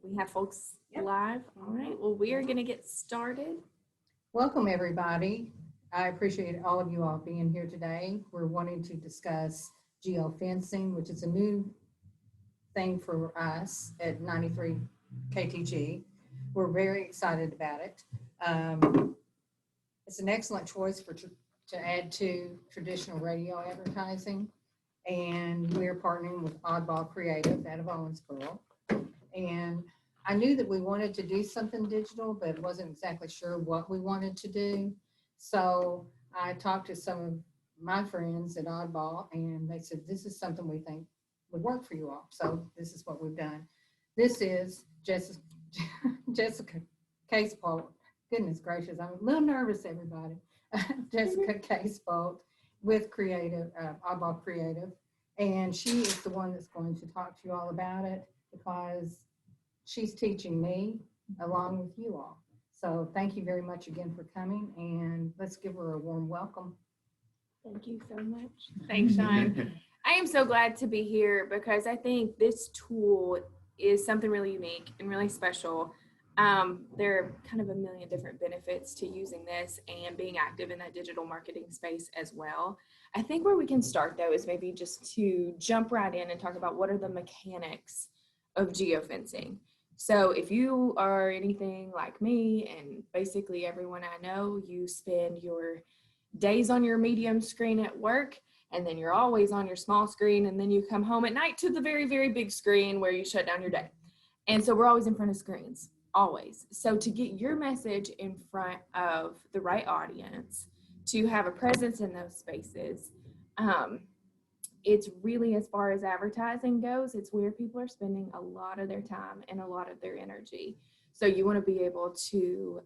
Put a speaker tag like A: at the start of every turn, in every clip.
A: We have folks live. All right. Well, we are going to get started.
B: Welcome, everybody. I appreciate all of you all being here today. We're wanting to discuss geofencing, which is a new thing for us at 93 KTG. We're very excited about it. It's an excellent choice to add to traditional radio advertising. And we're partnering with Oddball Creative out of Owensboro. And I knew that we wanted to do something digital, but wasn't exactly sure what we wanted to do. So I talked to some of my friends at Oddball, and they said, this is something we think would work for you all. So this is what we've done. This is Jessica Casebolt. Goodness gracious, I'm a little nervous, everybody. Jessica Casebolt with Oddball Creative. And she is the one that's going to talk to you all about it because she's teaching me along with you all. So thank you very much again for coming, and let's give her a warm welcome.
A: Thank you so much. Thanks, Sean. I am so glad to be here because I think this tool is something really unique and really special. There are kind of a million different benefits to using this and being active in that digital marketing space as well. I think where we can start, though, is maybe just to jump right in and talk about what are the mechanics of geofencing. So if you are anything like me, and basically everyone I know, you spend your days on your medium screen at work, and then you're always on your small screen, and then you come home at night to the very, very big screen where you shut down your day. And so we're always in front of screens, always. So to get your message in front of the right audience, to have a presence in those spaces, it's really, as far as advertising goes, it's where people are spending a lot of their time and a lot of their energy. So you want to be able to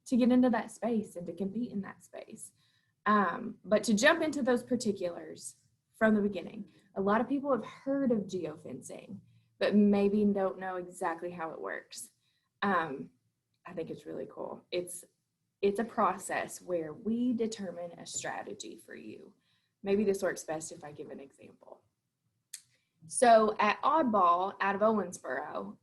A: get into that space and to compete in that space. But to jump into those particulars from the beginning, a lot of people have heard of geofencing, but maybe don't know exactly how it works. I think it's really cool. It's a process where we determine a strategy for you. Maybe this works best if I give an example. So at Oddball out of Owensboro,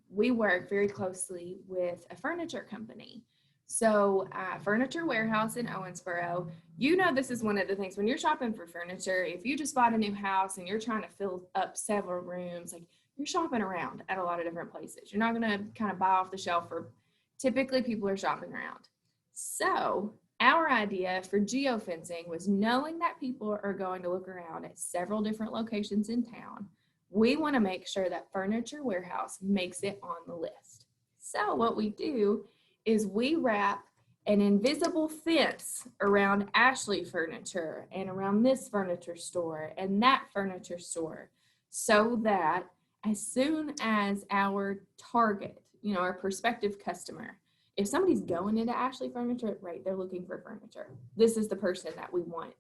A: we work very closely with a furniture company. So Furniture Warehouse in Owensboro, you know, this is one of the things when you're shopping for furniture, if you just bought a new house and you're trying to fill up several rooms, like you're shopping around at a lot of different places. You're not going to kind of buy off the shelf, or typically people are shopping around. So our idea for geofencing was, knowing that people are going to look around at several different locations in town, we want to make sure that Furniture Warehouse makes it on the list. So what we do is we wrap an invisible fence around Ashley Furniture and around this furniture store and that furniture store, so that as soon as our target, our prospective customer, if somebody's going into Ashley Furniture, right, they're looking for furniture. This is the person that we want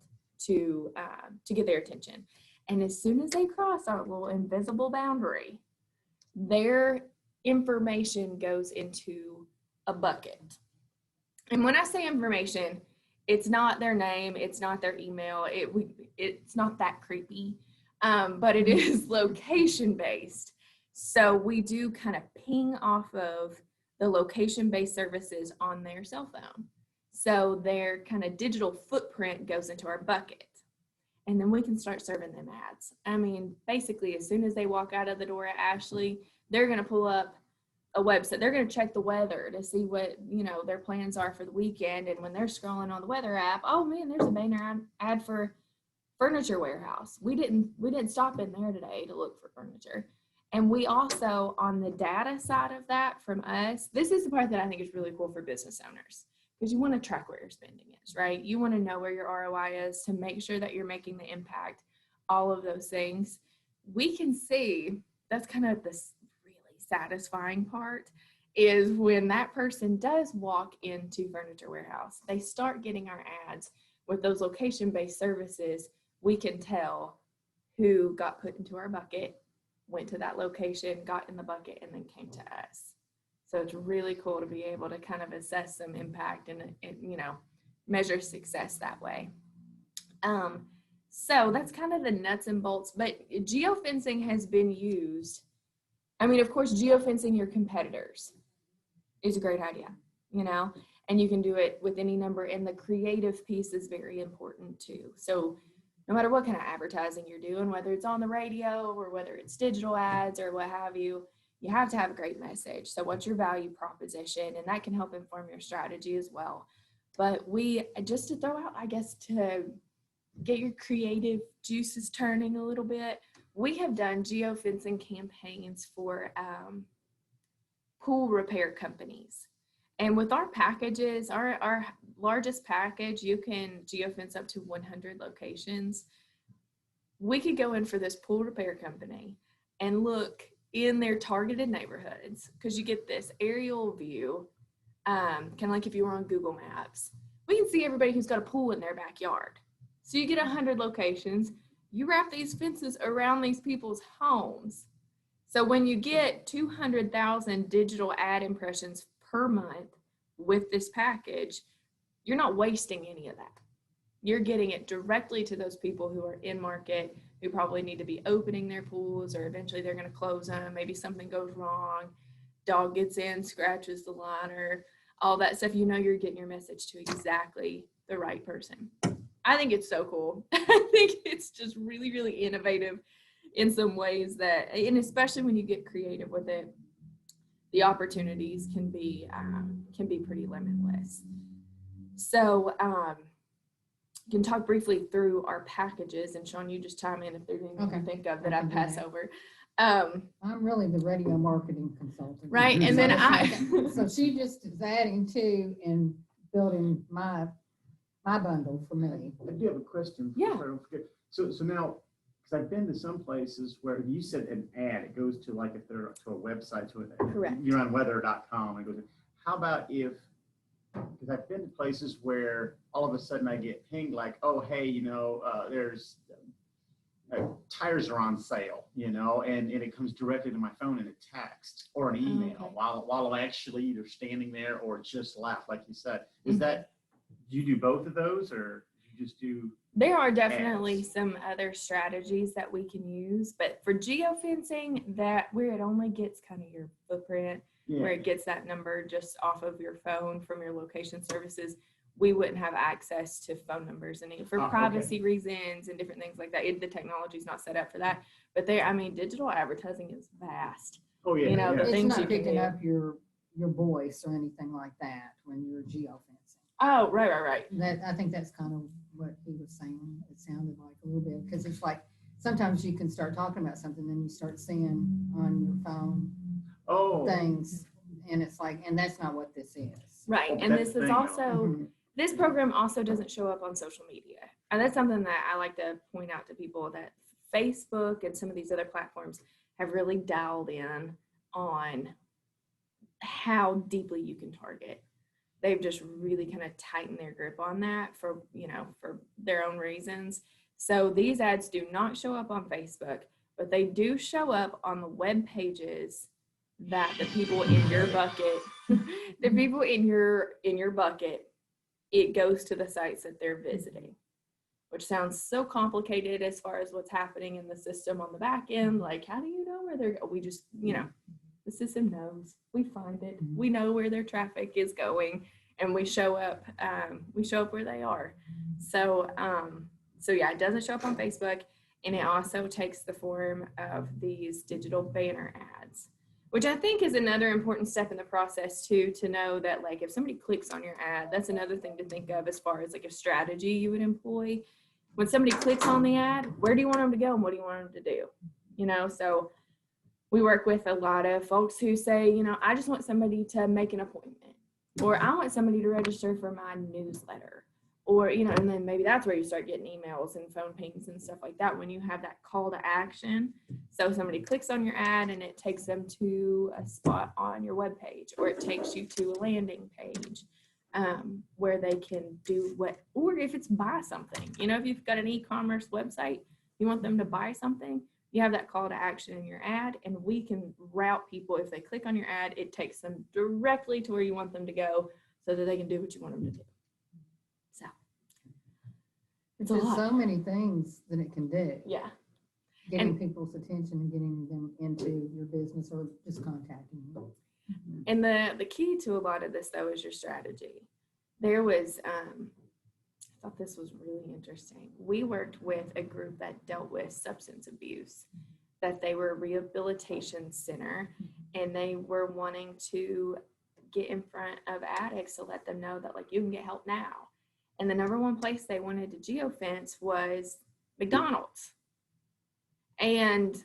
A: to get their attention. And as soon as they cross our little invisible boundary, their information goes into a bucket. And when I say information, it's not their name, it's not their email, it's not that creepy, but it is location-based. So we do kind of ping off of the location-based services on their cell phone. So their kind of digital footprint goes into our bucket. And then we can start serving them ads. I mean, basically, as soon as they walk out of the door at Ashley, they're going to pull up a website. They're going to check the weather to see what, their plans are for the weekend. And when they're scrolling on the weather app, oh man, there's a banner ad for Furniture Warehouse. We didn't stop in there today to look for furniture. And we also, on the data side of that from us, this is the part that I think is really cool for business owners, because you want to track where your spending is, right? You want to know where your ROI is to make sure that you're making the impact, all of those things. We can see, that's kind of this really satisfying part, is when that person does walk into Furniture Warehouse, they start getting our ads with those location-based services. We can tell who got put into our bucket, went to that location, got in the bucket, and then came to us. So it's really cool to be able to kind of assess some impact and measure success that way. So that's kind of the nuts and bolts, but geofencing has been used I mean, of course, geofencing your competitors is a great idea, you know, and you can do it with any number. And the creative piece is very important too. So no matter what kind of advertising you're doing, whether it's on the radio or whether it's digital ads or what have you, you have to have a great message. So what's your value proposition? And that can help inform your strategy as well. But just to throw out, I guess, to get your creative juices turning a little bit, we have done geofencing campaigns for pool repair companies. And with our packages, our largest package, you can geofence up to 100 locations. We could go in for this pool repair company and look in their targeted neighborhoods, because you get this aerial view, kind of like if you were on Google Maps. We can see everybody who's got a pool in their backyard. So you get 100 locations, you wrap these fences around these people's homes. So when you get 200,000 digital ad impressions per month with this package, you're not wasting any of that. You're getting it directly to those people who are in market, who probably need to be opening their pools, or eventually they're going to close them. Maybe something goes wrong, dog gets in, scratches the liner, all that stuff. You know, you're getting your message to exactly the right person. I think it's so cool. I think it's just really, really innovative in some ways that, and especially when you get creative with it, the opportunities can be pretty limitless. So you can talk briefly through our packages, and Sean, you just chime in if there's anything you think of that I pass over.
B: I'm really the radio marketing consultant.
A: Right, and then
B: so she just is adding to and building my bundle for me.
C: I do have a question.
A: Yeah.
C: So now, because I've been to some places where you said an ad, it goes to, like, if they're to a website, to
A: Correct.
C: You're on weather.com, it goes. How about if, because I've been to places where all of a sudden I get pinged like, oh, hey, you know, there's tires are on sale, you know, and it comes directly to my phone in a text or an email while I'm actually either standing there or just laugh, like you said. Is that, do you do both of those, or do you just do?
A: There are definitely some other strategies that we can use, but for geofencing, that where it only gets kind of your footprint, where it gets that number just off of your phone from your location services, we wouldn't have access to phone numbers and for privacy reasons and different things like that. The technology is not set up for that. But digital advertising is vast.
C: Oh yeah,
A: you know, the
B: It's
A: things
B: not
A: you can
B: picking
A: do.
B: up your voice or anything like that when you're geofencing.
A: Oh, right.
B: I think that's kind of what he was saying. It sounded like a little bit, because it's like sometimes you can start talking about something, then you start seeing on your phone things, and it's like, and that's not what this is.
A: Right, and this is also, this program also doesn't show up on social media. And that's something that I like to point out to people, that Facebook and some of these other platforms have really dialed in on how deeply you can target. They've just really kind of tightened their grip on that for their own reasons. So these ads do not show up on Facebook, but they do show up on the web pages that the people in your bucket, it goes to the sites that they're visiting, which sounds so complicated as far as what's happening in the system on the back end. Like, how do you know where they're going? We just, the system knows. We find it. We know where their traffic is going, and we show up where they are. So yeah, it doesn't show up on Facebook, and it also takes the form of these digital banner ads, which I think is another important step in the process too, to know that, like, if somebody clicks on your ad, that's another thing to think of as far as like a strategy you would employ. When somebody clicks on the ad, where do you want them to go and what do you want them to do? So we work with a lot of folks who say, I just want somebody to make an appointment, or I want somebody to register for my newsletter, or, and then maybe that's where you start getting emails and phone pings and stuff like that when you have that call to action. So somebody clicks on your ad and it takes them to a spot on your webpage, or it takes you to a landing page where they can do or if it's buy something, if you've got an e-commerce website, you want them to buy something, you have that call to action in your ad, and we can route people. If they click on your ad, it takes them directly to where you want them to go so that they can do what you want them to do. So it's a lot.
B: So many things that it can do.
A: Yeah.
B: getting people's attention and getting them into your business or just contacting you.
A: And the key to a lot of this, though, is your strategy. There was, I thought this was really interesting. We worked with a group that dealt with substance abuse, that they were a rehabilitation center, and they were wanting to get in front of addicts to let them know that, like, you can get help now. And the number one place they wanted to geofence was McDonald's. And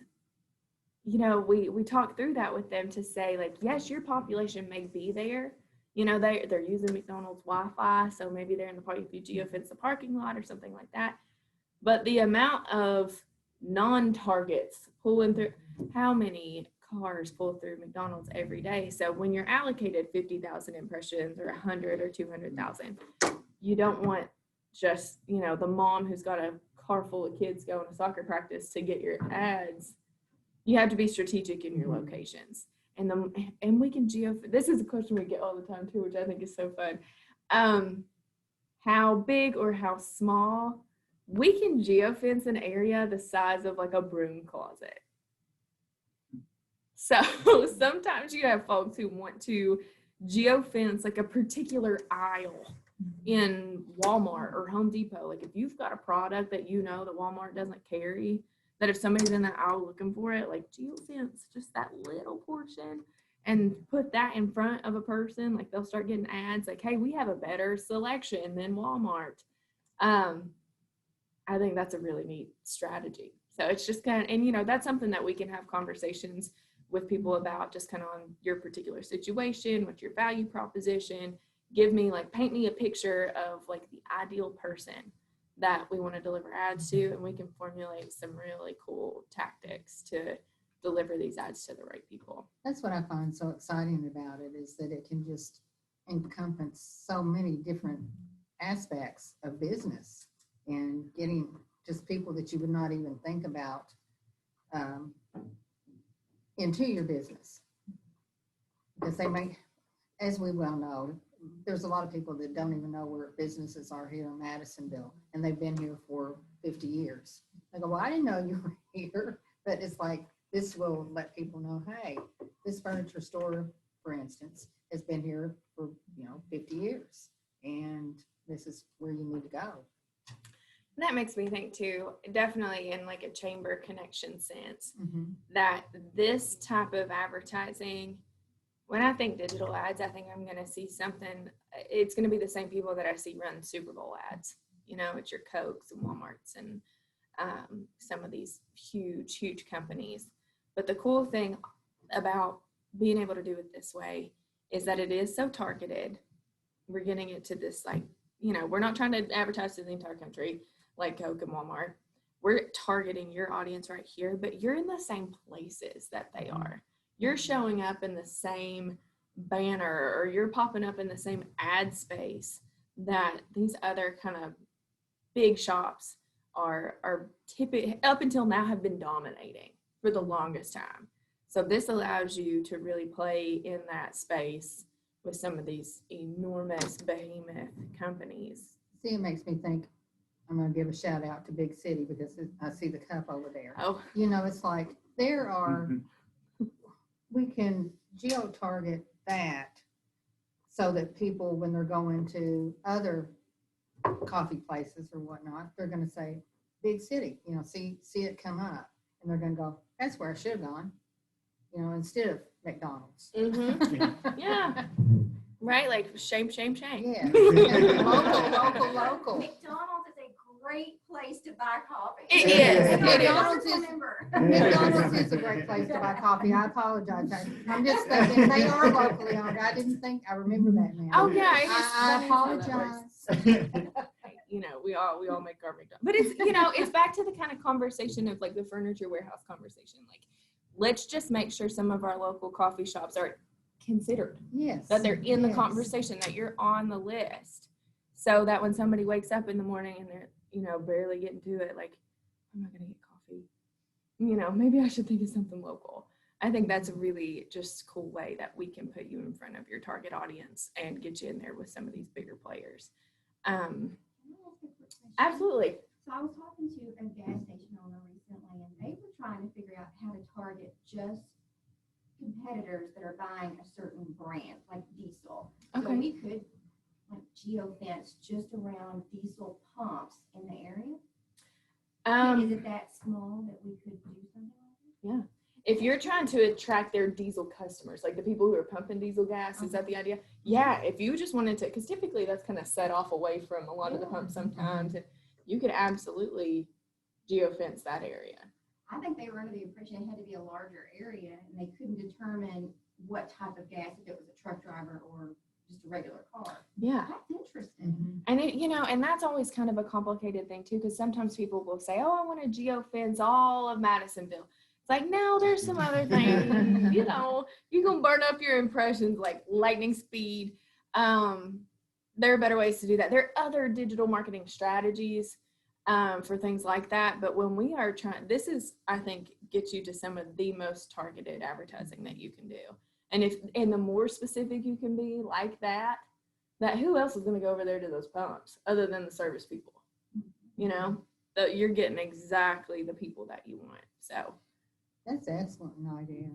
A: you know, we talked through that with them to say, like, yes, your population may be there. You know, they're using McDonald's Wi-Fi, so maybe they're in the park if you geofence the parking lot or something like that. But the amount of non-targets pulling through, how many cars pull through McDonald's every day? So when you're allocated 50,000 impressions or 100 or 200,000, you don't want just, you know, the mom who's got a car full of kids going to soccer practice to get your ads. You have to be strategic in your locations. And we can this is a question we get all the time too, which I think is so fun. How big or how small? We can geofence an area the size of like a broom closet. So sometimes you have folks who want to geofence like a particular aisle in Walmart or Home Depot. Like if you've got a product that you know that Walmart doesn't carry, that if somebody's in that aisle looking for it, like geofence just that little portion and put that in front of a person, like they'll start getting ads like, hey, we have a better selection than Walmart. I think that's a really neat strategy. So it's just kind of, and you know, that's something that we can have conversations with people about, just kind of on your particular situation, what's your value proposition, paint me a picture of like the ideal person that we want to deliver ads to, and we can formulate some really cool tactics to deliver these ads to the right people.
B: That's what I find so exciting about it, is that it can just encompass so many different aspects of business and getting just people that you would not even think about into your business. Because they may, as we well know, there's a lot of people that don't even know where businesses are here in Madisonville, and they've been here for 50 years. They go, well, I didn't know you were here, but it's like, this will let people know, hey, this furniture store, for instance, has been here for, 50 years, and this is where you need to go.
A: That makes me think too, definitely in like a chamber connection sense, that this type of advertising, when I think digital ads, I think I'm going to see something, it's going to be the same people that I see run Super Bowl ads. You know, it's your Cokes and Walmarts and some of these huge companies. But the cool thing about being able to do it this way is that it is so targeted. We're getting it to this, like, we're not trying to advertise to the entire country like Coke and Walmart. We're targeting your audience right here, but you're in the same places that they are. You're showing up in the same banner, or you're popping up in the same ad space that these other kind of big shops are typically, up until now, have been dominating for the longest time. So this allows you to really play in that space with some of these enormous behemoth companies.
B: See, it makes me think, I'm going to give a shout out to Big City, because I see the cup over there.
A: Oh,
B: It's like there are, we can geo-target that so that people, when they're going to other coffee places or whatnot, they're going to say, Big City, see it come up. And they're going to go, that's where I should have gone, instead of McDonald's.
A: yeah. Right? Like, shame.
B: Yeah. Local.
D: McDonald's is a great place to buy coffee.
A: It is.
B: McDonald's is a great place to buy coffee. I apologize. I'm just thinking they are locally owned. I remember that now.
A: Oh, yeah.
B: I apologize.
A: We all make our McDonald's. But it's, it's back to the kind of conversation of like the furniture warehouse conversation. Like, let's just make sure some of our local coffee shops are considered.
B: Yes.
A: That they're in the conversation, that you're on the list. So that when somebody wakes up in the morning and they're, barely getting to it, like, I'm not going to get coffee. Maybe I should think of something local. I think that's a really just cool way that we can put you in front of your target audience and get you in there with some of these bigger players. Absolutely.
D: So I was talking to a gas station owner recently, and they were out how to target just competitors that are buying a certain brand, like diesel. So
A: Okay.
D: we could like geofence just around diesel pumps in the area. Is it that small that we could do something like that?
A: If you're trying to attract their diesel customers, like the people who are pumping diesel gas, is that the idea? Yeah, if you just wanted to, because typically that's kind of set off away from a lot of the pumps sometimes, and you could absolutely geofence that area.
D: I think they were under the impression it had to be a larger area and they couldn't determine what type of gas, if it was a truck driver or just a regular car.
A: Yeah.
D: That's interesting.
A: And it, and that's always kind of a complicated thing too, because sometimes people will say, oh, I want to geofence all of Madisonville. It's like, no, there's some other things, you're going to burn up your impressions like lightning speed. There are better ways to do that. There are other digital marketing strategies for things like that. But when we are trying, this is, I think, gets you to some of the most targeted advertising that you can do. And the more specific you can be like that who else is going to go over there to those pumps other than the service people? You're getting exactly the people that you want. So
B: That's an excellent idea.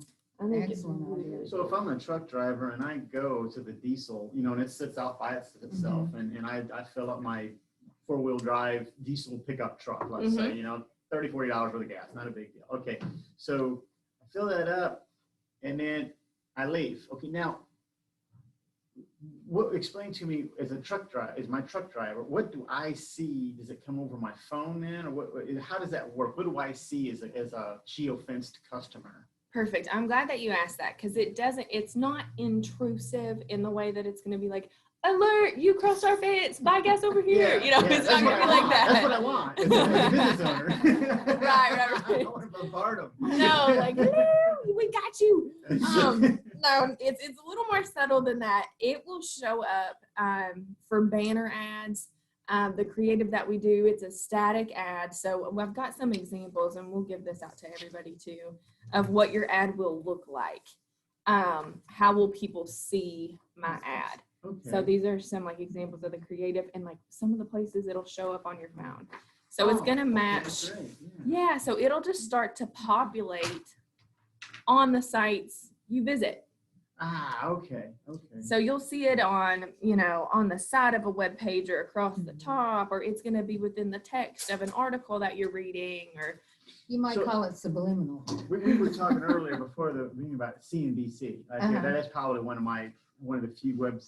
A: I think
B: Excellent idea.
C: So if I'm a truck driver and I go to the diesel, and it sits out by itself, and I fill up my 4-wheel drive diesel pickup truck, let's say, $30, $40 worth of gas, not a big deal. Okay, so I fill that up and then I leave. Okay, now, explain to me, as my truck driver, what do I see? Does it come over my phone then, or how does that work? What do I see as a geofenced customer?
A: Perfect. I'm glad that you asked that, because it's not intrusive in the way that it's going to be like, alert, you crossed our fence, buy gas over here. It's not going to be like that.
C: That's what I want. As a business owner.
A: Right.
C: I want to bombard them.
A: No, like, hello, we got you. No, it's a little more subtle than that. It will show up for banner ads. The creative that we do, it's a static ad. So I've got some examples, and we'll give this out to everybody too, of what your ad will look like. How will people see my ad?
C: Okay.
A: So these are some like examples of the creative and like some of the places it'll show up on your phone. So it's going to match.
C: That's great.
A: Yeah. So it'll just start to populate on the sites you visit.
C: Okay.
A: So you'll see it on, on the side of a web page or across the top, or it's going to be within the text of an article that you're reading, or
B: You might call it subliminal.
C: We were talking earlier before the meeting about CNBC. That is probably one of the few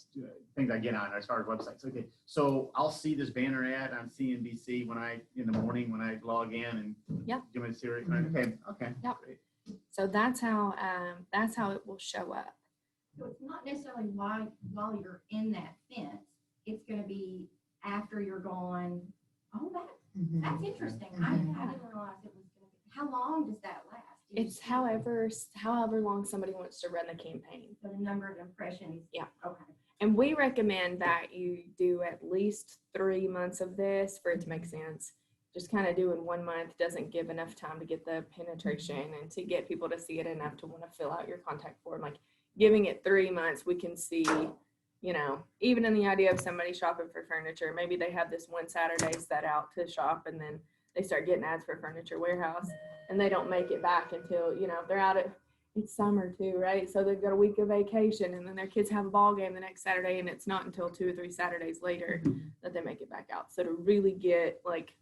C: things I get on as far as websites. Okay, so I'll see this banner ad on CNBC in the morning when I log in and do my series. Okay.
A: Yep.
C: Great.
A: So that's how it will show up.
D: So it's not necessarily while you're in that fence. It's going to be after you're gone. Oh, that's interesting. I didn't realize it was going to be. How long does that last?
A: It's however long somebody wants to run the campaign.
D: So the number of impressions.
A: Yeah.
D: Okay.
A: And we recommend that you do at least 3 months of this for it to make sense. Just kind of doing 1 month doesn't give enough time to get the penetration and to get people to see it enough to want to fill out your contact form. Like giving it 3 months, we can see, even in the idea of somebody shopping for furniture, maybe they have this one Saturday set out to shop, and then they start getting ads for Furniture Warehouse, and they don't make it back until, they're out it's summer too, right? So they've got a week of vacation, and then their kids have a ball game the next Saturday, and it's not until 2 or 3 Saturdays later that they make it back out. So to really get like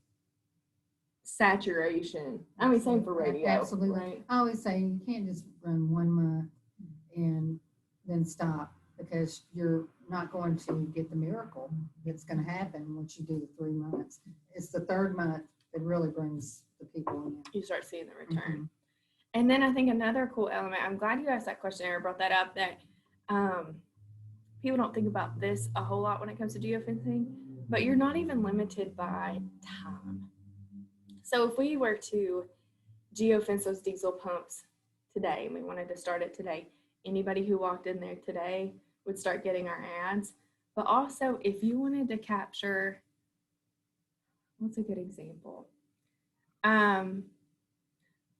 A: saturation, same for radio.
B: Absolutely.
A: Right?
B: I always say you can't just run 1 month and then stop, because you're not going to get the miracle that's going to happen once you do the 3 months. It's the 3rd month that really brings the people in.
A: You start seeing the return. And then I think another cool element, I'm glad you asked that question or brought that up, that people don't think about this a whole lot when it comes to geofencing, but you're not even limited by time. So if we were to geofence those diesel pumps today, and we wanted to start it today, anybody who walked in there today would start getting our ads. But also, if you wanted to capture, what's a good example?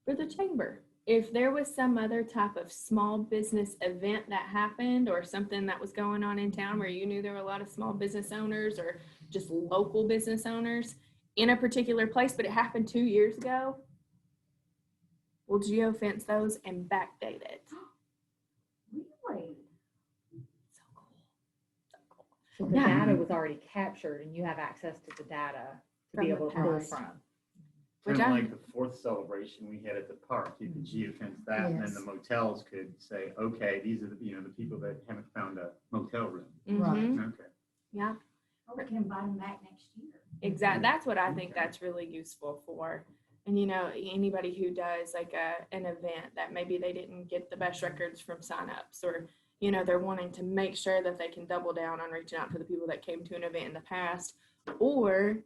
A: For the chamber, if there was some other type of small business event that happened, or something that was going on in town where you knew there were a lot of small business owners or just local business owners in a particular place, but it happened 2 years ago, we'll geofence those and backdate it.
D: Really?
A: So cool. So cool.
E: So the
A: Yeah.
E: data was already captured and you have access to the data to
A: From
E: be
A: the
E: able to pull
A: past.
E: from.
A: Which
C: Kind of
A: I-
C: like the 4th celebration we had at the park. You could geofence that, and then
B: Yes.
C: the motels could say, okay, these are the, the people that haven't found a motel room.
B: Right.
A: Mhm.
C: Okay.
A: Yeah.
D: Or we can invite them back next year.
A: Exactly. That's what I think that's really useful for. And anybody who does like an event that maybe they didn't get the best records from signups, or they're wanting to make sure that they can double down on reaching out to the people that came to an event in the past. Or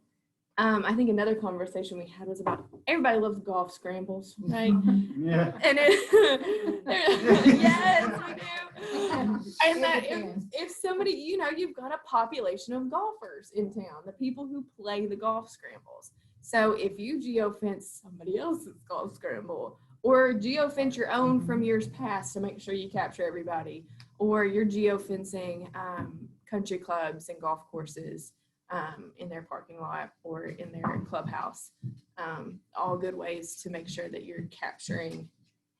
A: I think another conversation we had was about everybody loves golf scrambles, right?
C: Yeah.
A: And yes, we do. And
B: It
A: that
B: depends.
A: if somebody, you've got a population of golfers in town, the people who play the golf scrambles. So if you geofence somebody else's golf scramble, or geofence your own from years past to make sure you capture everybody, or you're geofencing country clubs and golf courses in their parking lot or in their clubhouse, all good ways to make sure that you're capturing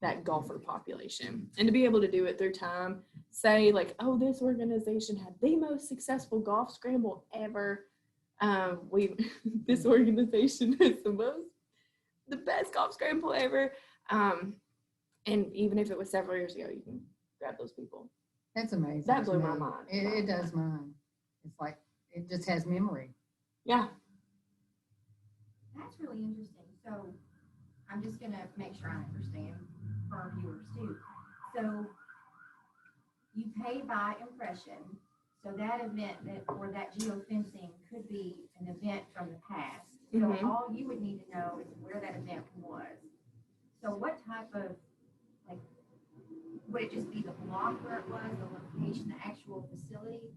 A: that golfer population. And to be able to do it through time, say like, oh, this organization had the most successful golf scramble ever. This organization is the best golf scramble ever. And even if it was several years ago, you can grab those people.
B: That's amazing.
A: That
B: to
A: blew my
B: me.
A: mind.
B: It does mine. It's like, it just has memory.
A: Yeah.
D: That's really interesting. So I'm just gonna make sure I understand for our viewers too. So you pay by impression. So that event or that geofencing could be an event from the past. So
A: Mhm.
D: all you would need to know is where that event was. So what type of, like, would it just be the block where it was, the location, the actual facility?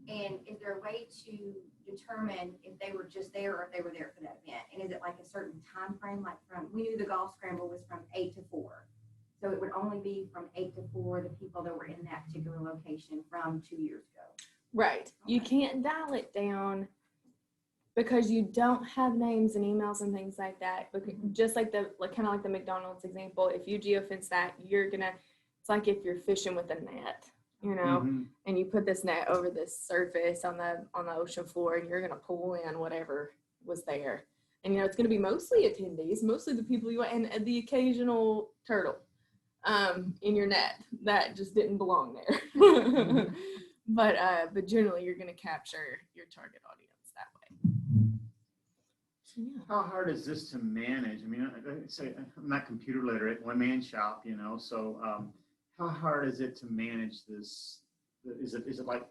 D: And is there a way to determine if they were just there or if they were there for that event? And is it like a certain time frame? Like we knew the golf scramble was from 8 to 4. So it would only be from 8 to 4, the people that were in that particular location from 2 years ago.
A: Right. You can't dial it down because you don't have names and emails and things like that. Because just like kind of like the McDonald's example, if you geofence that, it's like if you're fishing with a net,
C: Mhm.
A: and you put this net over this surface on the ocean floor, and you're gonna pull in whatever was there. And it's gonna be mostly attendees, mostly the people you want, and the occasional turtle in your net that just didn't belong there. But generally you're gonna capture your target audience that way. So, yeah.
C: How hard is this to manage? I mean, I say I'm not computer literate, one man shop, so how hard is it to manage this? Is it like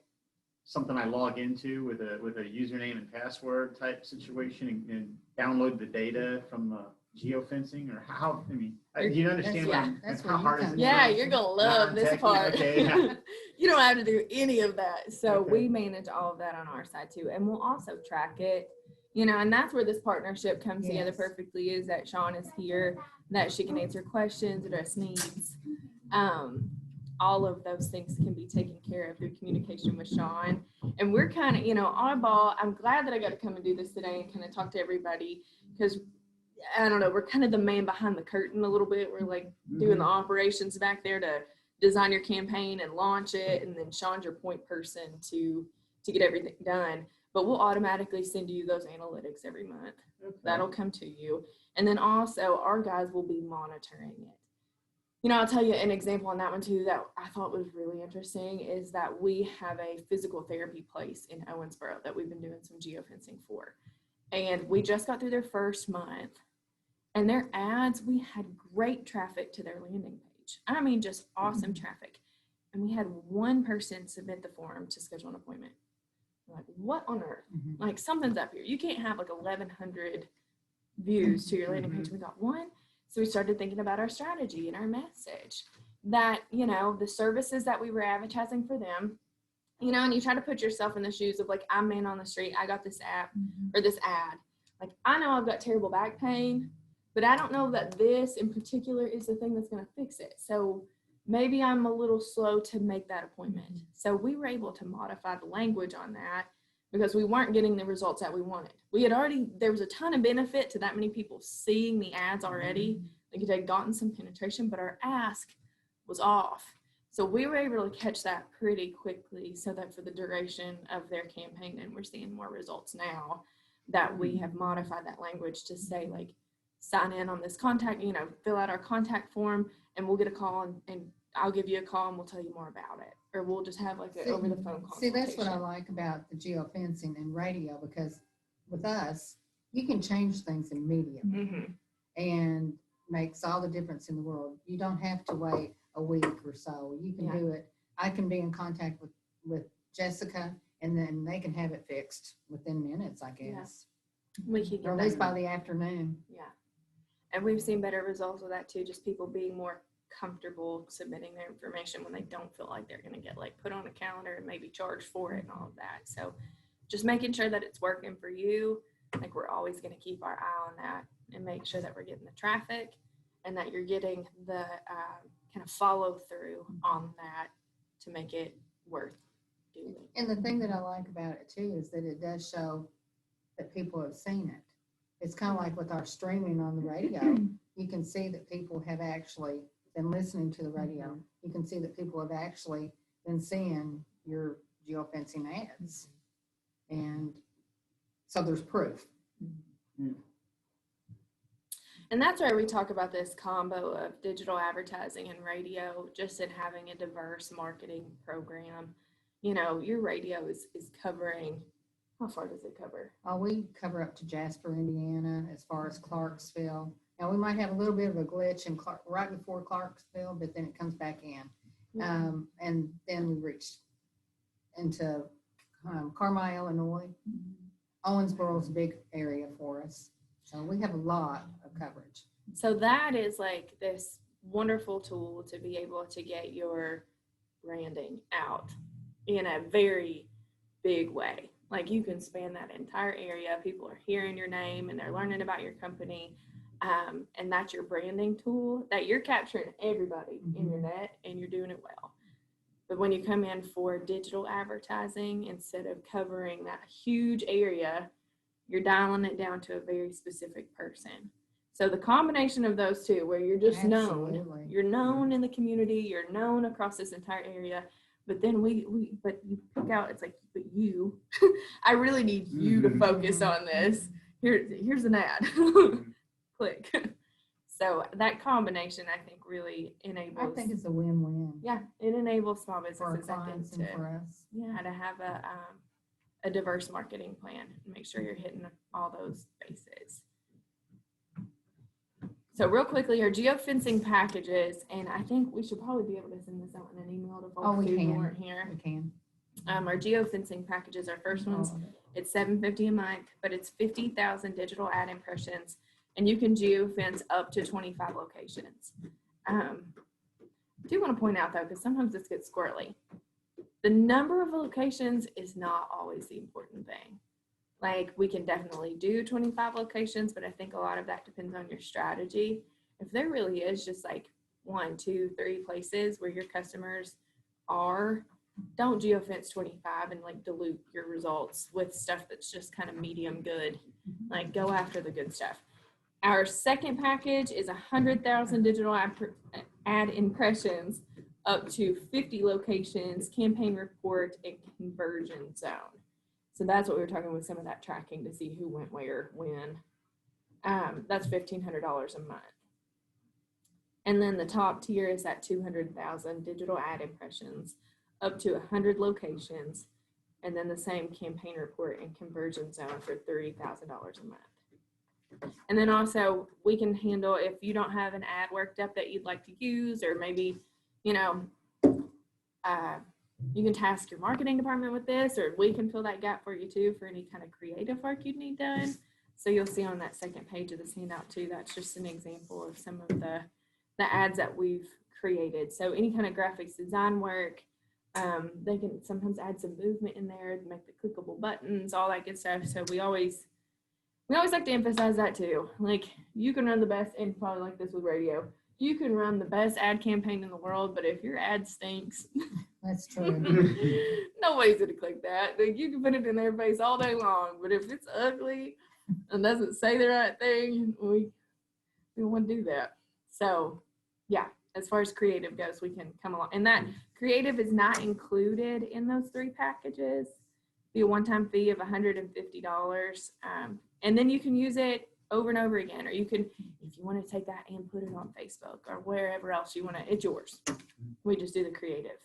C: something I log into with a username and password type situation and download the data from the geofencing, or how? I mean, do you understand
A: Yeah,
B: that's
C: how
B: where you
C: hard is
B: come
C: it?
B: in.
A: Yeah, you're gonna love this
C: Non-techie,
A: part.
C: okay.
A: You don't have to do any of that. So
C: Okay.
A: we manage all of that on our side too. And we'll also track it, and that's where this partnership comes together
B: Yes.
A: perfectly, is that Sean is here, that she can answer questions, address needs. All of those things can be taken care of through communication with Sean. And we're kind of, Oddball, I'm glad that I got to come and do this today and kind of talk to everybody, because I don't know, we're kind of the man behind the curtain a little bit. We're like doing the operations back there to design your campaign and launch it, and then Sean's your point person to get everything done. But we'll automatically send you those analytics every month.
C: Okay.
A: That'll come to you. And then also our guys will be monitoring it. I'll tell you an example on that one too that I thought was really interesting, is that we have a physical therapy place in Owensboro that we've been doing some geofencing for. And we just got through their first month, and their ads, we had great traffic to their landing page. I mean, just awesome traffic. And we had one person submit the form to schedule an appointment. We're like, what on earth?
B: Mhm.
A: Like, something's up here. You can't have like 1,100 views to your landing page. We got one. So we started thinking about our strategy and our message, that, the services that we were advertising for them, and you try to put yourself in the shoes of like, I'm man on the street. I got this app or this ad. Like, I know I've got terrible back pain, but I don't know that this in particular is the thing that's going to fix it. So maybe I'm a little slow to make that appointment. So we were able to modify the language on that because we weren't getting the results that we wanted. There was a ton of benefit to that many people seeing the ads already. Like they'd gotten some penetration, but our ask was off. So we were able to catch that pretty quickly so that for the duration of their campaign, and we're seeing more results now that we have modified that language to say like, sign in on this contact, fill out our contact form and we'll get a call and I'll give you a call and we'll tell you more about it. Or we'll just have like an over the phone consultation.
B: See, that's what I like about the geofencing and radio, because with us, you can change things immediately and makes all the difference in the world. You don't have to wait a week or so. You can do it. I can be in contact with Jessica and then they can have it fixed within minutes, I guess.
A: We can
B: Or
A: get
B: at least
A: that.
B: by the afternoon.
A: Yeah. And we've seen better results with that too, just people being more comfortable submitting their information when they don't feel like they're going to get like put on a calendar and maybe charged for it and all of that. So just making sure that it's working for you. Like we're always going to keep our eye on that and make sure that we're getting the traffic and that you're getting the kind of follow through on that to make it worth doing.
B: And the thing that I like about it too is that it does show that people have seen it. It's kind of like with our streaming on the radio. You can see that people have actually been listening to the radio. You can see that people have actually been seeing your geofencing ads. And so there's proof.
A: And that's where we talk about this combo of digital advertising and radio, just in having a diverse marketing program. Your radio is covering, how far does it cover?
B: We cover up to Jasper, Indiana, as far as Clarksville. Now, we might have a little bit of a glitch in right before Clarksville, but then it comes back in. And then we reached into Carmi, Illinois. Owensboro is a big area for us. So we have a lot of coverage.
A: So that is like this wonderful tool to be able to get your branding out in a very big way. Like you can span that entire area. People are hearing your name and they're learning about your company. And that's your branding tool that you're capturing everybody in your net and you're doing it well. But when you come in for digital advertising, instead of covering that huge area, you're dialing it down to a very specific person. So the combination of those two, where you're just known, you're known in the community, you're known across this entire area, but then but you pick out, it's like, but you, I really need you to focus on this. Here's an ad. Click. So that combination, I think, really enables.
B: I think it's a win-win.
A: Yeah, it enables small
B: For our
A: businesses, I think,
B: clients and for us.
A: to have a diverse marketing plan and make sure you're hitting all those bases. So real quickly, our geofencing packages, and I think we should probably be able to send this out in an email to folks who weren't here.
B: We can.
A: Our geofencing packages, our first ones, it's $7.50 a month, but it's 50,000 digital ad impressions, and you can geofence up to 25 locations. I do want to point out though, because sometimes this gets squirrely, the number of locations is not always the important thing. Like we can definitely do 25 locations, but I think a lot of that depends on your strategy. If there really is just like 1, 2, 3 places where your customers are, don't geofence 25 and like dilute your results with stuff that's just kind of medium good. Like go after the good stuff. Our second package is 100,000 digital ad impressions up to 50 locations, campaign report, and conversion zone. So that's what we were talking with some of that tracking to see who went where, when. That's $1,500 a month. And then the top tier is that 200,000 digital ad impressions up to 100 locations. And then the same campaign report and conversion zone for $30,000 a month. And then also we can handle if you don't have an ad worked up that you'd like to use, or maybe, you can task your marketing department with this, or we can fill that gap for you too for any kind of creative work you'd need done. So you'll see on that second page of this handout too, that's just an example of some of the ads that we've created. So any kind of graphics design work, they can sometimes add some movement in there to make the clickable buttons, all that good stuff. So we always like to emphasize that too. Like you can run the best, and probably like this with radio, you can run the best ad campaign in the world, but if your ad stinks,
B: that's true.
A: Nobody's gonna click that. Like you can put it in their face all day long, but if it's ugly and doesn't say the right thing, we don't want to do that. So yeah, as far as creative goes, we can come along. And that creative is not included in those 3 packages. Be a one-time fee of $150. And then you can use it over and over again, or you can, if you want to take that and put it on Facebook or wherever else you want to, it's yours. We just do the creative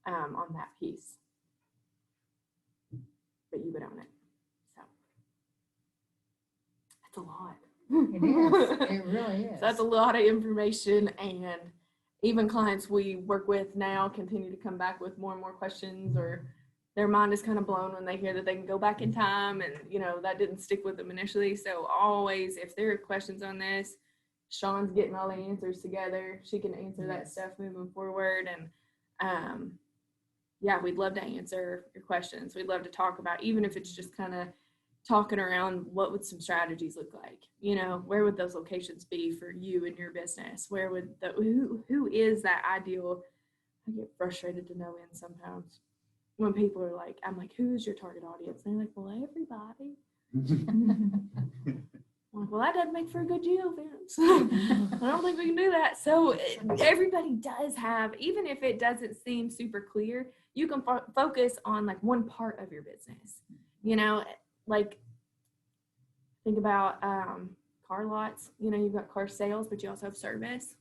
A: on that piece. But you would own it. So that's a lot.
B: It is, it really is.
A: So that's a lot of information, and even clients we work with now continue to come back with more and more questions, or their mind is kind of blown when they hear that they can go back in time, and that didn't stick with them initially. So always, if there are questions on this, Sean's getting all the answers together. She can answer that stuff moving forward. And yeah, we'd love to answer your questions. We'd love to talk about, even if it's just kind of talking around what would some strategies look like, where would those locations be for you and your business? Where would who is that ideal? I get frustrated to no end sometimes when people are like, I'm like, who's your target audience? And they're like, well, everybody. I'm like, well, that doesn't make for a good geofence. I don't think we can do that. So everybody does have, even if it doesn't seem super clear, you can focus on like one part of your business. Like think about car lots. You've got car sales, but you also have service.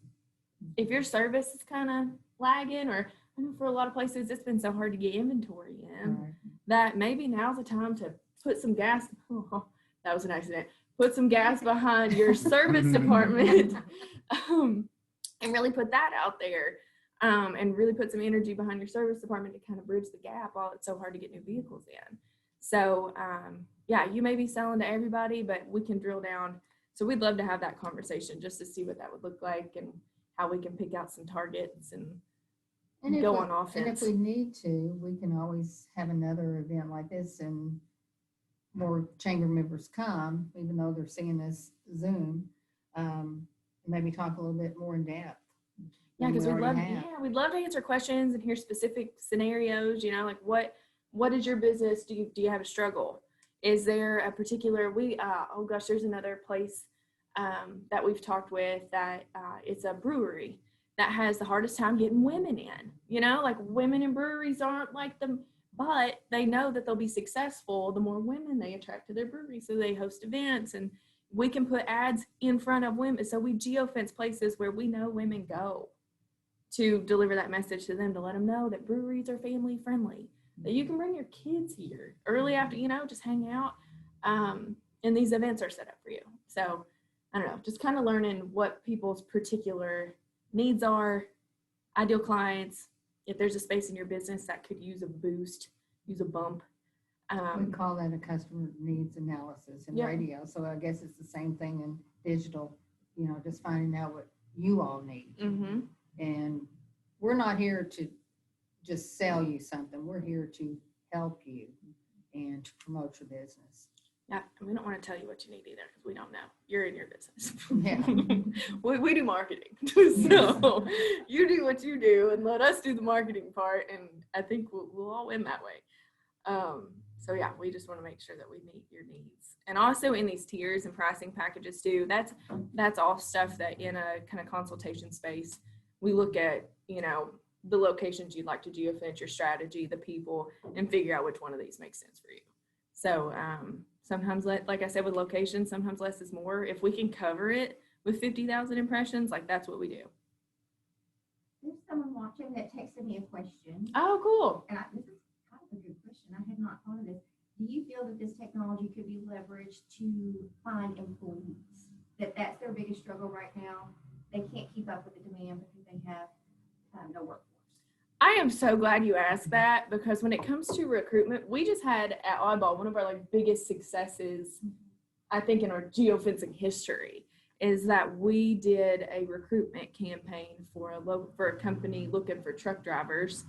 A: If your service is kind of lagging, or I know for a lot of places it's been so hard to get inventory in, that maybe now's the time to put some gas. Oh, that was an accident. Put some gas behind your service department and really put that out there, and really put some energy behind your service department to kind of bridge the gap while it's so hard to get new vehicles in. So yeah, you may be selling to everybody, but we can drill down. So we'd love to have that conversation just to see what that would look like and how we can pick out some targets and go on offense.
B: And if we need to, we can always have another event like this and more chamber members come, even though they're seeing this Zoom, maybe talk a little bit more in depth.
A: Yeah, because we'd love to answer questions and hear specific scenarios, like what is your business? Do you have a struggle? Is there a particular, there's another place that we've talked with that it's a brewery that has the hardest time getting women in, like women in breweries aren't like them, but they know that they'll be successful the more women they attract to their brewery. So they host events, and we can put ads in front of women. So we geofence places where we know women go to deliver that message to them, to let them know that breweries are family friendly, that you can bring your kids here early after, just hang out. And these events are set up for you. So I don't know, just kind of learning what people's particular needs are, ideal clients, if there's a space in your business that could use a boost, use a bump.
B: We call that a customer needs analysis in radio. So I guess it's the same thing in digital, just finding out what you all need.
A: Mm-hmm.
B: And we're not here to just sell you something. We're here to help you and to promote your business.
A: Yeah, and we don't want to tell you what you need either, because we don't know. You're in your business.
B: Yeah.
A: we do marketing. So you do what you do and let us do the marketing part, and I think we'll all win that way. So yeah, we just want to make sure that we meet your needs. And also in these tiers and pricing packages too, that's all stuff that in a kind of consultation space, we look at, the locations you'd like to geofence, your strategy, the people, and figure out which one of these makes sense for you. So sometimes, like I said, with locations, sometimes less is more. If we can cover it with 50,000 impressions, that's what we do.
D: There's someone watching that texted me a question.
A: Oh, cool.
D: And this is kind of a good question. I had not thought of this. Do you feel that this technology could be leveraged to find employees? That's their biggest struggle right now? They can't keep up with the demand because they have no workforce.
A: I am so glad you asked that, because when it comes to recruitment, we just had at Oddball one of our biggest successes, I think, in our geofencing history, is that we did a recruitment campaign for a company looking for truck drivers,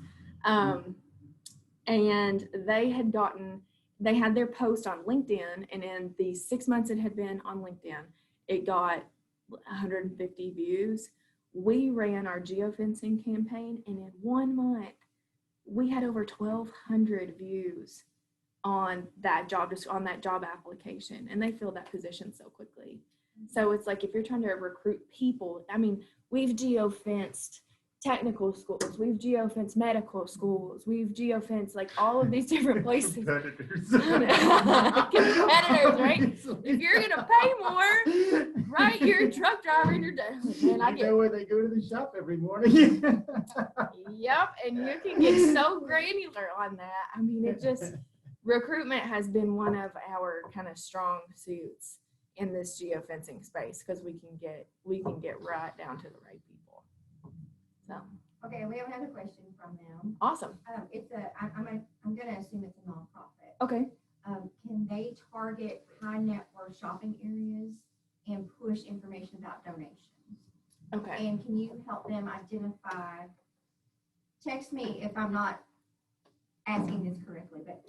A: and they had their post on LinkedIn, and in the 6 months it had been on LinkedIn, it got 150 views. We ran our geofencing campaign, and in 1 month, we had over 1,200 views on that job application, and they filled that position so quickly. So it's like if you're trying to recruit people, I mean, we've geofenced technical schools, we've geofenced medical schools, we've geofenced like all of these different places.
C: Competitors.
A: Competitors, right? If you're gonna pay more, right? You're a truck driver and you're done. Man, I
C: You
A: get
C: know where they go to the shop every morning.
A: yep, and you can get so granular on that. I mean, it just recruitment has been one of our kind of strong suits in this geofencing space because we can get right down to the right people. So
D: Okay, we have another question from them.
A: awesome.
D: I'm gonna assume it's a nonprofit.
A: Okay.
D: Can they target high net worth shopping areas and push information about donations?
A: Okay.
D: And can you help them identify, text me if I'm not asking this correctly, but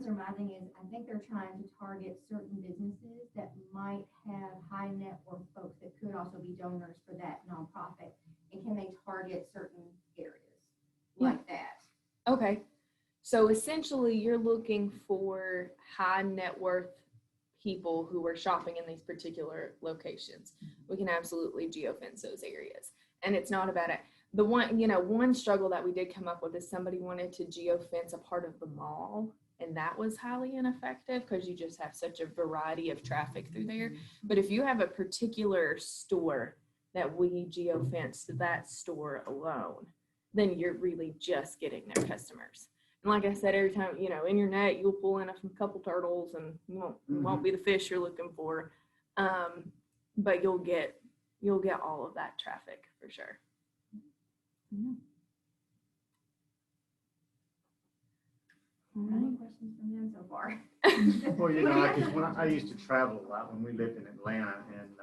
D: my thing is, I think they're trying to target certain businesses that might have high net worth folks that could also be donors for that nonprofit. And can they target certain areas like that?
A: Okay. So essentially you're looking for high net worth people who are shopping in these particular locations. We can absolutely geofence those areas. And it's not about it. The one struggle that we did come up with is somebody wanted to geofence a part of the mall, and that was highly ineffective because you just have such a variety of traffic through there. But if you have a particular store that we geofenced that store alone, then you're really just getting their customers. And like I said, every time, in your net, you'll pull in a couple turtles and it won't be the fish you're looking for. But you'll get all of that traffic for sure. Yeah. All
D: No
A: right.
D: questions from them so far.
C: Well, because when I used to travel a lot when we lived in Atlanta, and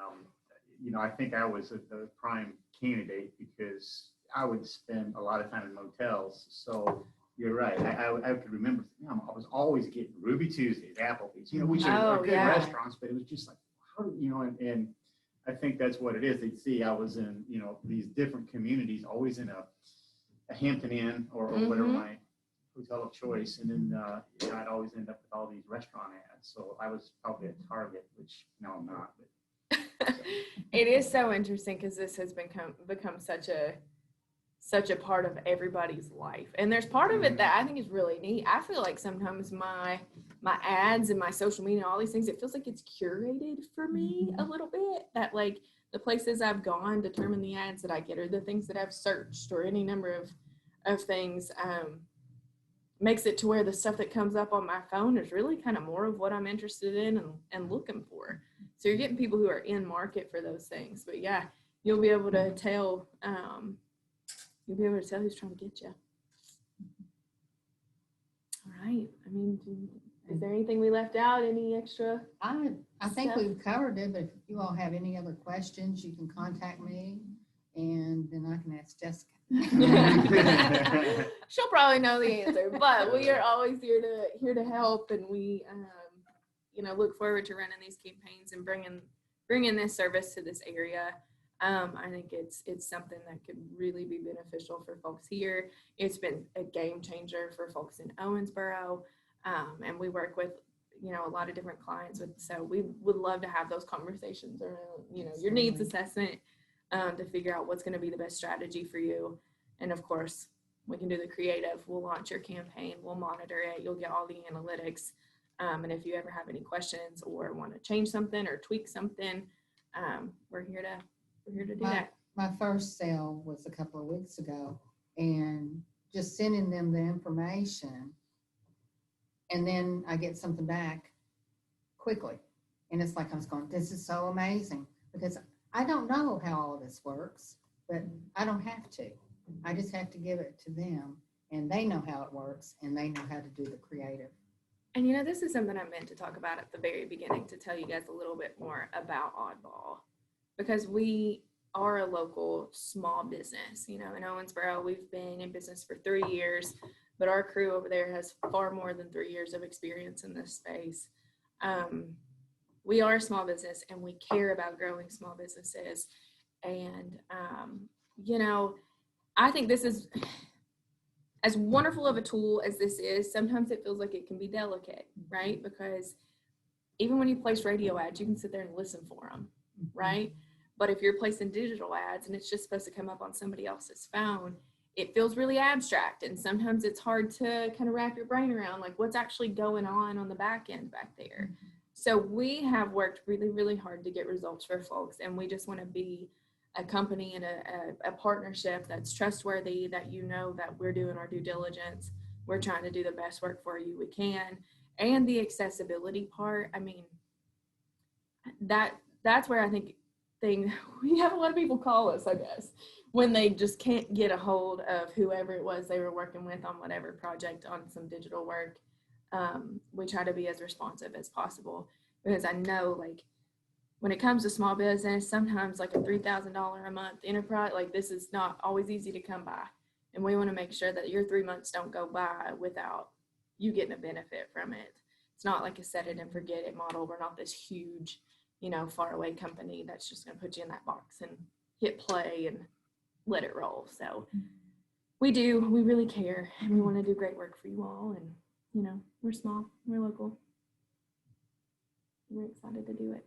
C: I think I was the prime candidate because I would spend a lot of time in motels. So you're right. I could remember. I was always getting Ruby Tuesdays, Applebee's. Which are good restaurants, but it was just like, how and I think that's what it is. They'd see I was in these different communities, always in a Hampton Inn or whatever my hotel of choice, and then I'd always end up with all these restaurant ads. So I was probably a target, which now I'm not. But,
A: It is so interesting because this has become such a part of everybody's life, and there's part of it that I think is really neat. I feel like sometimes my ads and my social media, all these things, it feels like it's curated for me a little bit. That like the places I've gone determine the ads that I get, or the things that I've searched, or any number of things. Makes it to where the stuff that comes up on my phone is really kind of more of what I'm interested in and looking for. So you're getting people who are in market for those things. But yeah, you'll be able to tell who's trying to get you. All right. I mean, is there anything we left out? Any extra?
B: I think
A: stuff?
B: we've covered it, but if you all have any other questions, you can contact me and then I can ask Jessica.
A: She'll probably know the answer, but we are always here to help, and we look forward to running these campaigns and bringing this service to this area. I think it's something that could really be beneficial for folks here. It's been a game changer for folks in Owensboro, and we work with a lot of different clients so we would love to have those conversations around your needs assessment, to figure out what's going to be the best strategy for you. And of course, we can do the creative. We'll launch your campaign. We'll monitor it. You'll get all the analytics. And if you ever have any questions or want to change something or tweak something, we're here to do that.
B: My first sale was a couple of weeks ago, and just sending them the information, and then I get something back quickly. And it's like I was going, this is so amazing, because I don't know how all this works, but I don't have to. I just have to give it to them, and they know how it works, and they know how to do the creative.
A: And this is something I meant to talk about at the very beginning, to tell you guys a little bit more about Oddball, because we are a local small business. In Owensboro, we've been in business for 3 years, but our crew over there has far more than 3 years of experience in this space. We are a small business, and we care about growing small businesses. And, I think this is, as wonderful of a tool as this is, sometimes it feels like it can be delicate, right? Because even when you place radio ads, you can sit there and listen for them, right? But if you're placing digital ads and it's just supposed to come up on somebody else's phone, it feels really abstract. And sometimes it's hard to kind of wrap your brain around like what's actually going on the back end back there. So we have worked really, really hard to get results for folks. And we just want to be a company and a partnership that's trustworthy, that you know that we're doing our due diligence. We're trying to do the best work for you we can. And the accessibility part, I mean, that's where I think we have a lot of people call us, I guess, when they just can't get a hold of whoever it was they were working with on whatever project on some digital work. We try to be as responsive as possible, because I know like when it comes to small business, sometimes like a $3,000 a month enterprise, like this is not always easy to come by. And we want to make sure that your 3 months don't go by without you getting a benefit from it. It's not like a set it and forget it model. We're not this huge, far away company that's just going to put you in that box and hit play and let it roll. So we really care, and we want to do great work for you all. And, we're small, we're local. We're excited to do it.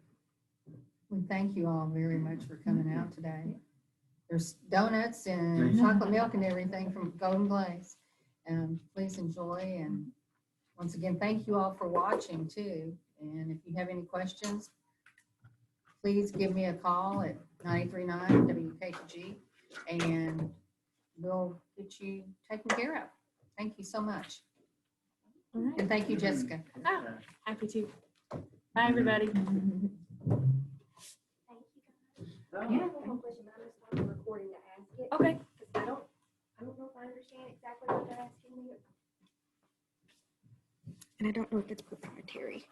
B: We thank you all very much for coming out today. There's donuts and chocolate milk and everything from Golden Glaze. Please enjoy. And once again, thank you all for watching too. And if you have any questions, please give me a call at 939 WKG and we'll get you taken care of. Thank you so much.
A: All right.
B: And thank you, Jessica.
A: Oh, happy to. Bye, everybody.
D: Thank you, guys. I have one more question, but I'm gonna stop the recording to ask it.
A: Okay.
D: Because I don't know if I understand exactly what they're asking me.
A: And I don't know if it's proprietary.